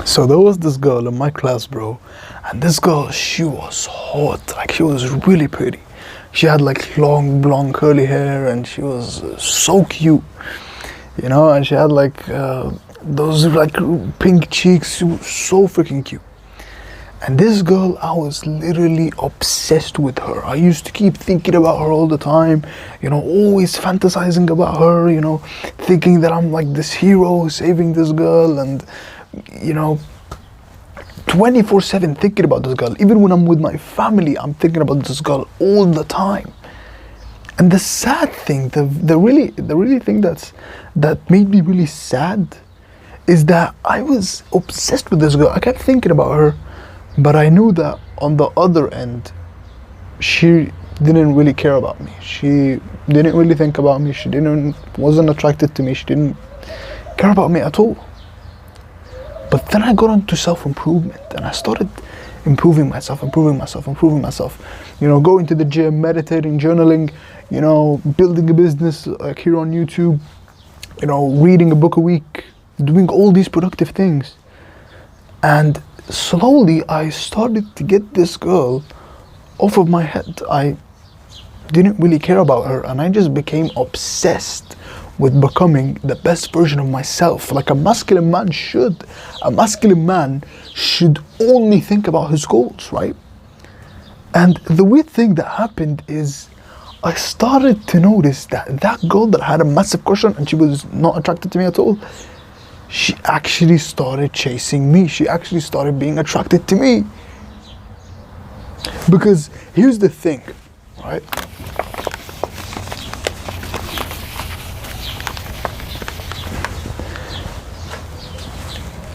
So there was this girl in my class, bro, and this girl, she was hot. Like, she was really pretty. She had like long blonde curly hair, and she was so cute, you know. And she had like those like pink cheeks. She was so freaking cute. And this girl, I was literally obsessed with her. I used to keep thinking about her all the time, you know, always fantasizing about her, you know, thinking that I'm like this hero saving this girl, and you know, 24/7 thinking about this girl. Even when I'm with my family, I'm thinking about this girl all the time. And the sad thing, the really thing that made me really sad is that I was obsessed with this girl. I kept thinking about her, but I knew that on the other end, she didn't really care about me. She didn't really think about me. She wasn't attracted to me. She didn't care about me at all. But then I got into self-improvement, and I started improving myself. You know, going to the gym, meditating, journaling, you know, building a business like here on YouTube, you know, reading a book a week, doing all these productive things. And slowly I started to get this girl off of my head. I didn't really care about her, and I just became obsessed with becoming the best version of myself, like a masculine man should. A masculine man should only think about his goals, right? And the weird thing that happened is I started to notice that girl that I had a massive crush on and she was not attracted to me at all, she actually started chasing me. She actually started being attracted to me. Because here's the thing, right?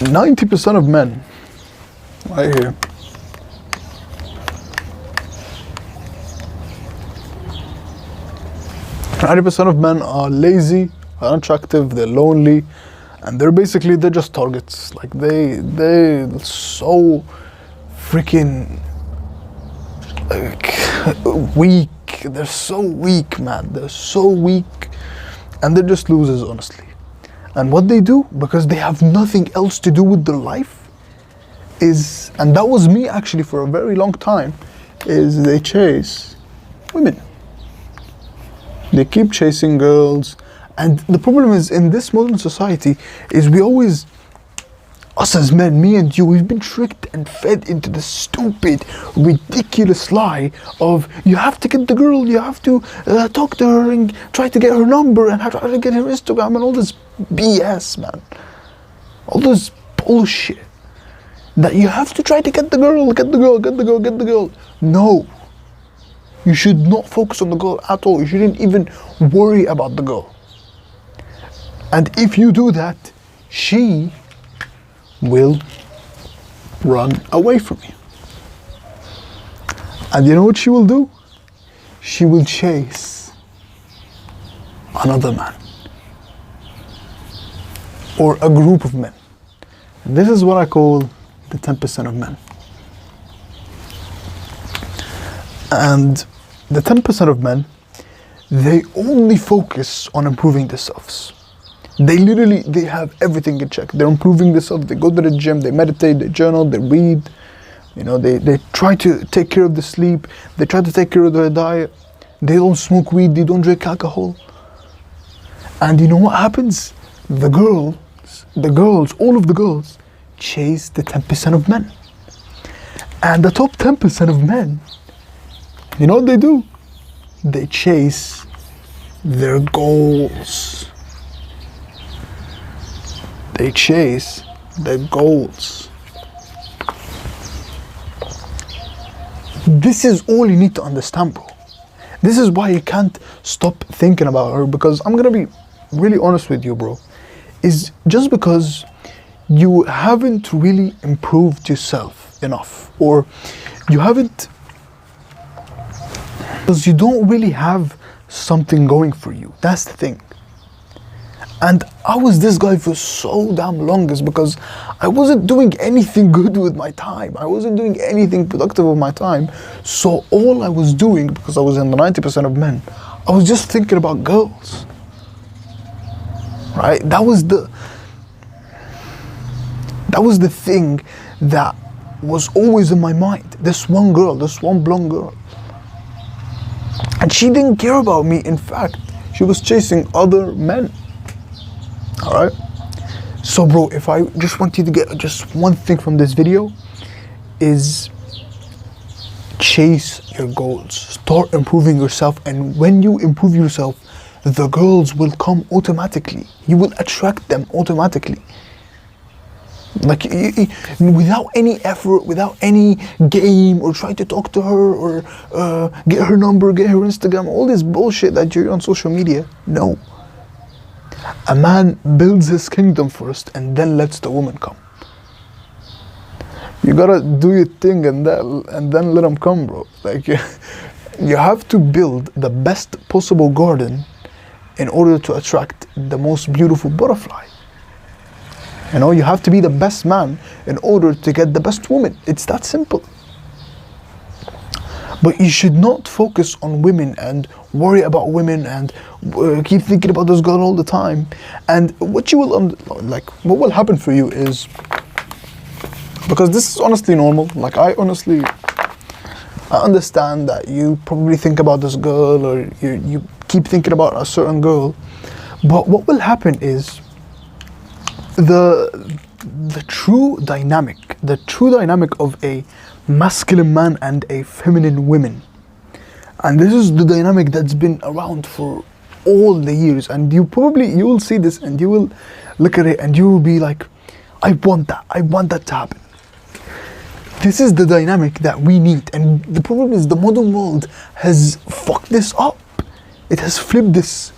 90% of men, right here, of men are lazy, unattractive, they're lonely, and they're just targets. Like they're so freaking like, weak. They're so weak, man. They're so weak, and they're just losers, honestly. And what they do, because they have nothing else to do with their life, is, and that was me actually for a very long time, is they chase women. They keep chasing girls. And the problem is, in this modern society, is we always, us as men, me and you, we've been tricked and fed into the stupid, ridiculous lie of you have to get the girl, you have to talk to her and try to get her number and try to get her Instagram and all this BS, man. All this bullshit. That you have to try to get the girl. No. You should not focus on the girl at all. You shouldn't even worry about the girl. And if you do that, she will run away from you. And you know what she will do? She will chase another man. Or a group of men. And this is what I call the 10% of men. And the 10% of men, they only focus on improving themselves. They have everything in check. They're improving themselves. They go to the gym, they meditate, they journal, they read. You know, they try to take care of the sleep. They try to take care of their diet. They don't smoke weed. They don't drink alcohol. And you know what happens? The girls, all of the girls, chase the 10% of men. And the top 10% of men, you know what they do? They chase their goals. They chase their goals. This is all you need to understand, bro. This is why you can't stop thinking about her, because I'm gonna be really honest with you, bro. Is just because you haven't really improved yourself enough, or you haven't, because you don't really have something going for you. That's the thing. And I was this guy for so damn long, is because I wasn't doing anything good with my time. I wasn't doing anything productive with my time. So all I was doing, because I was in the 90% of men, I was just thinking about girls. Right? That That was the thing that was always in my mind. This one girl, this one blonde girl. And she didn't care about me. In fact, she was chasing other men. Alright? So bro, if I just want you to get just one thing from this video, is chase your goals. Start improving yourself, and when you improve yourself, the girls will come automatically. You will attract them automatically. Like without any effort, without any game, or try to talk to her, or get her number, get her Instagram, all this bullshit that you're on social media. No. A man builds his kingdom first and then lets the woman come. You gotta do your thing and then let them come, bro. Like you have to build the best possible garden in order to attract the most beautiful butterfly. You know, you have to be the best man in order to get the best woman. It's that simple. But you should not focus on women and worry about women and keep thinking about this girl all the time. And what you will what will happen for you is, because this is honestly normal. Like I understand that you probably think about this girl, or you keep thinking about a certain girl. But what will happen is the true dynamic of a masculine man and a feminine woman, and this is the dynamic that's been around for all the years, and you will see this and you will look at it and you will be like, I want that to happen. This is the dynamic that we need, and the problem is the modern world has fucked this up. It has flipped this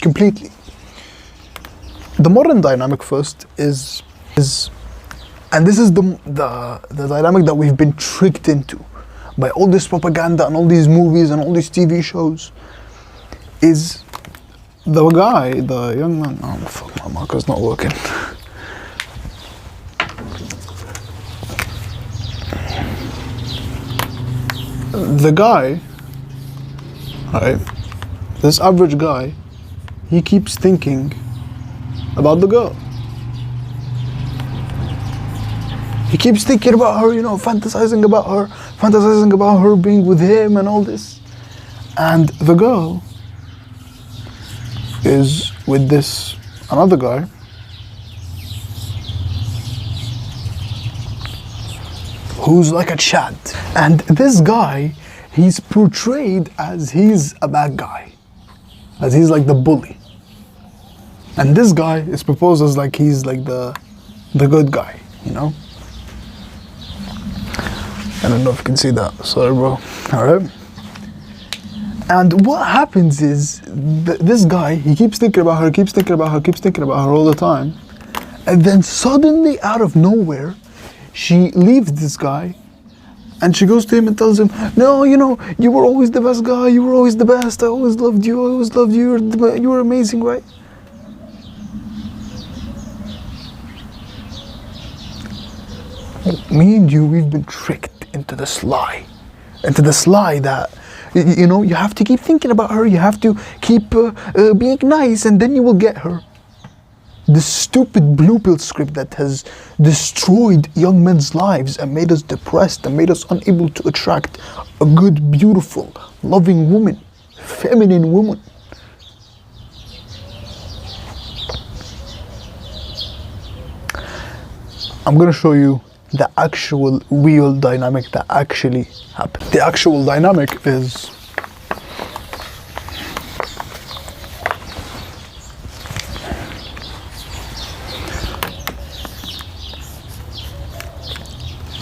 completely. The modern dynamic first is and this is the dynamic that we've been tricked into by all this propaganda and all these movies and all these TV shows, is the young man, oh fuck, my marker's not working. The guy, right, this average guy, he keeps thinking about the girl. He keeps thinking about her, fantasizing about her being with him and all this. And the girl is with this another guy who's like a Chad. And this guy, he's portrayed as he's a bad guy, as he's like the bully. And this guy is proposed as like he's like the good guy, I don't know if you can see that, sorry bro. Alright. And what happens is, this guy, he keeps thinking about her all the time. And then suddenly, out of nowhere, she leaves this guy and she goes to him and tells him, no, you were always the best guy, you were always the best, I always loved you, you were amazing, right? Me and you, we've been tricked into this lie that, you have to keep thinking about her, you have to keep being nice, and then you will get her. This stupid blue pill script that has destroyed young men's lives and made us depressed and made us unable to attract a good, beautiful, loving woman, feminine woman. I'm gonna show you the actual real dynamic that actually happened. The actual dynamic is,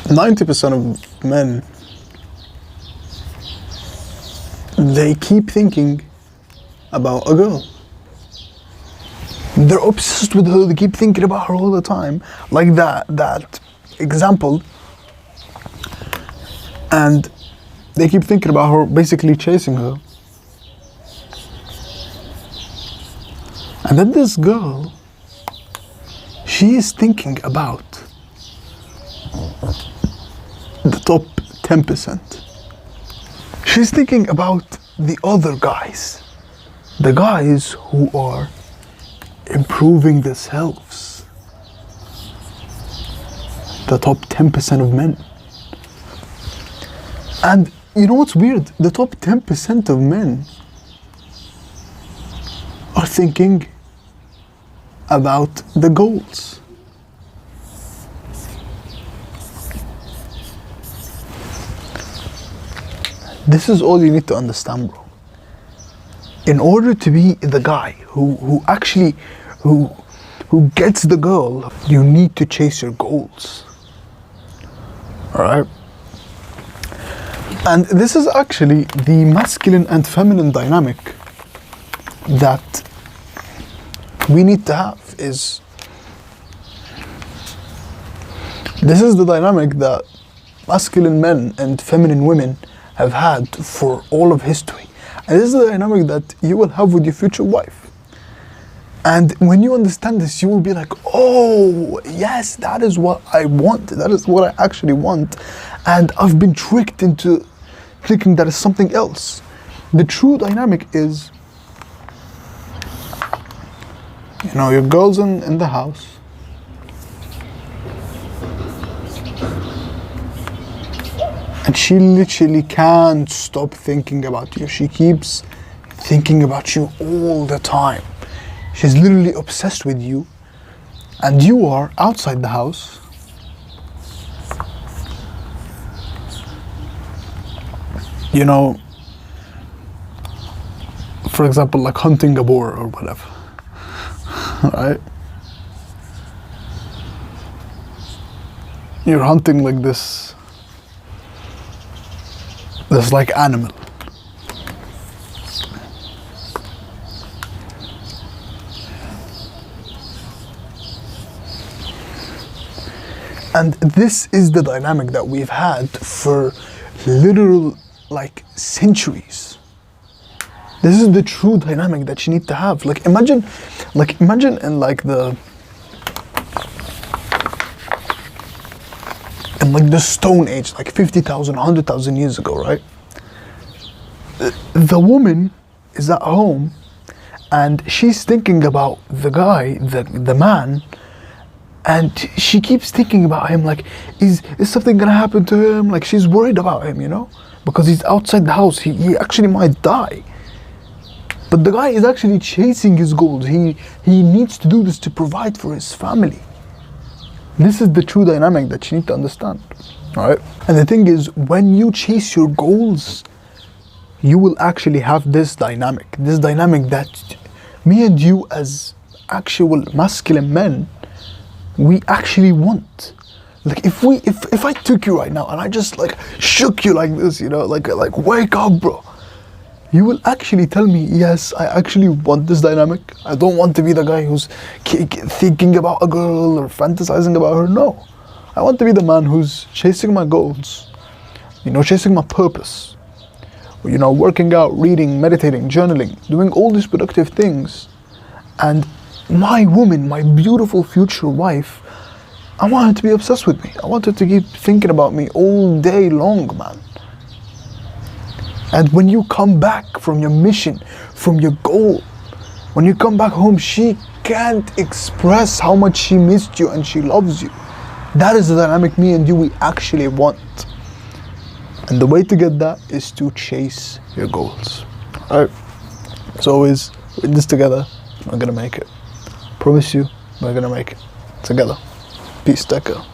%90 of men, they keep thinking about a girl. They're obsessed with her, they keep thinking about her all the time. Like that example. And they keep thinking about her, basically chasing her. And then this girl, she is thinking about the top 10%. She's thinking about the other guys, the guys who are improving themselves. the top 10% of men. And you know what's weird? The top 10% of men are thinking about the goals. This is all you need to understand, bro. In order to be the guy who actually gets the girl, you need to chase your goals. Alright? And this is actually the masculine and feminine dynamic that we need to have. This is the dynamic that masculine men and feminine women have had for all of history. And this is the dynamic that you will have with your future wife. And when you understand this, you will be like, oh, yes, that is what I want. That is what I actually want. And I've been tricked into thinking that is something else. The true dynamic is, you know, your girl's in the house. And she literally can't stop thinking about you. She keeps thinking about you all the time. She's literally obsessed with you. And you are outside the house. You know, for example, like hunting a boar or whatever. Right? You're hunting like this like animal. And this is the dynamic that we've had for literal like centuries. This is the true dynamic that you need to have. Like imagine in like the Stone Age, like 50,000, 100,000 years ago, right? The woman is at home and she's thinking about the guy, the man, and she keeps thinking about him like, is something gonna happen to him? Like she's worried about him, you know? Because he's outside the house, he actually might die. But the guy is actually chasing his goals. He needs to do this to provide for his family. This is the true dynamic that you need to understand, all right? And the thing is, when you chase your goals, you will actually have this dynamic that me and you as actual masculine men, we actually want. Like if I took you right now and I just like shook you like this, you know, like wake up, bro. You will actually tell me, yes, I actually want this dynamic. I don't want to be the guy who's thinking about a girl or fantasizing about her. No, I want to be the man who's chasing my goals, you know, chasing my purpose, you know, working out, reading, meditating, journaling, doing all these productive things. And my woman, my beautiful future wife, I want her to be obsessed with me. I want her to keep thinking about me all day long, man. And when you come back from your mission, from your goal, when you come back home, she can't express how much she missed you and she loves you. That is the dynamic me and you we actually want. And the way to get that is to chase your goals. Alright? As always, we're in this together. We're gonna make it. Promise you, we're gonna make it. Together. Peace, take care.